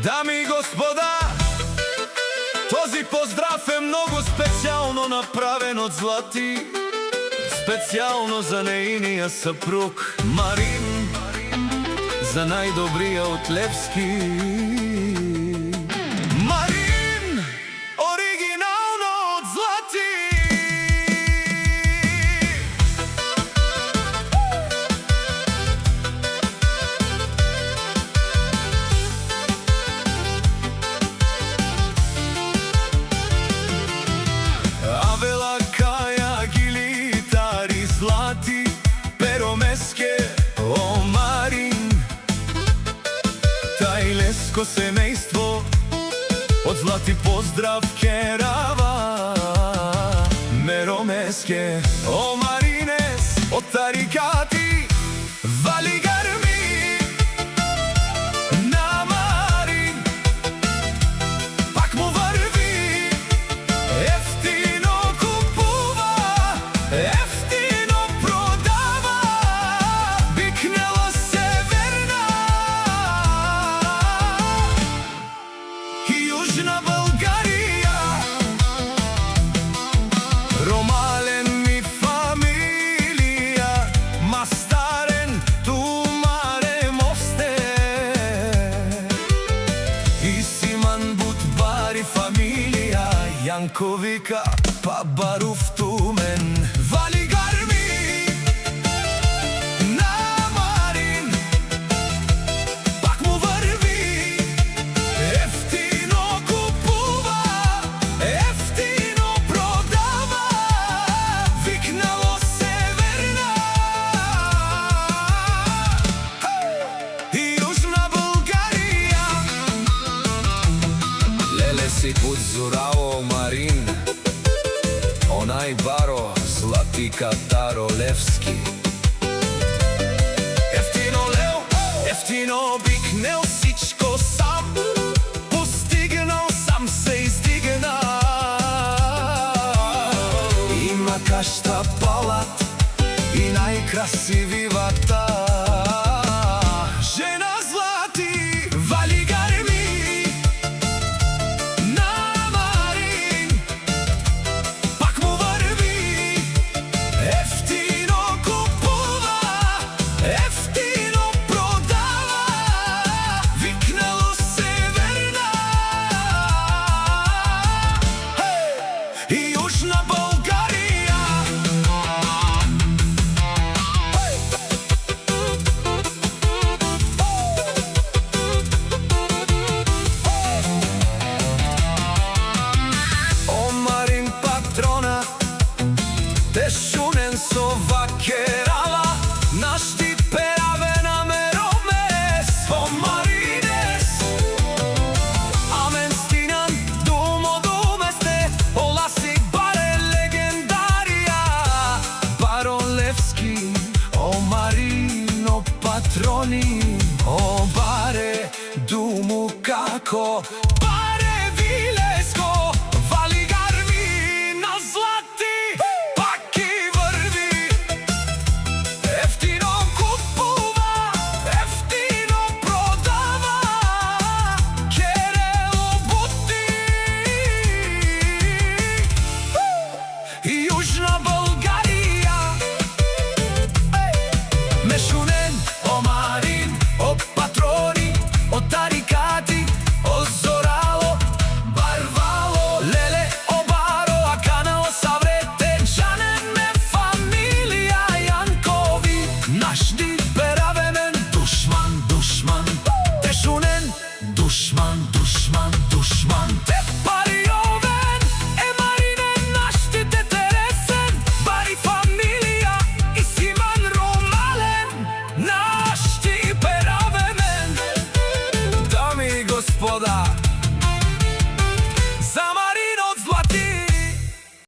Дами и господа, този поздрав е много специално направен от Злати, специално за нейния съпруг Марин, за най-добрия от Левски. Марин, оригинално от Злати. Авела, Кая, гилитари, Злати, Перомеске, о Марин. Тайлеско семейство, от Злати поздрав керава. Меромеске, о Маринес, от Тарикати, Валигарми. На Марин пак му върви, ефтино купува, ефтино продава, бикнела Северна и Южна България. Ромален ми фамилия, Мастарен, Тумаре, Мосте и Симан Бутбари фамилия, Янковика, Пабаров, Тумен, Валигарми. На Марин пак му върви, ефтино купува, ефтино продава, викнало Северна и Южна България. Леле си подзорао Марин, онай баро, Злати Катаро, Левски. Ефтино лео, ефтино бикнел всичко сам, постигнал сам се издигна. Има каща палат и най-красививата жена Злати, Валигарми. На Марин пак му върви, ефтино купува, ефтино продава, викнало Северна и Южна България. О Марин патрона, те шунен со вакерала, нашти пераве на Меромес. О Маринес, амен стинан, думо думесте, оласи баре легендария, баро Левски. О Марино патрони, о баре думо како, баре Вилеско, Валигарми. На Злати пак и върви, ефтино купува, ефтино продава, Керело Бути и Южна България. Мешунен, о Марин, о патрони, о Тарикати, о Зорало, Барвало, Леле, о Баро, Аканало, Саврете, Джанен ме фамилия, Янкови, нашди перавемен, душман, душман, те шунен, душман, душман, душман, те пари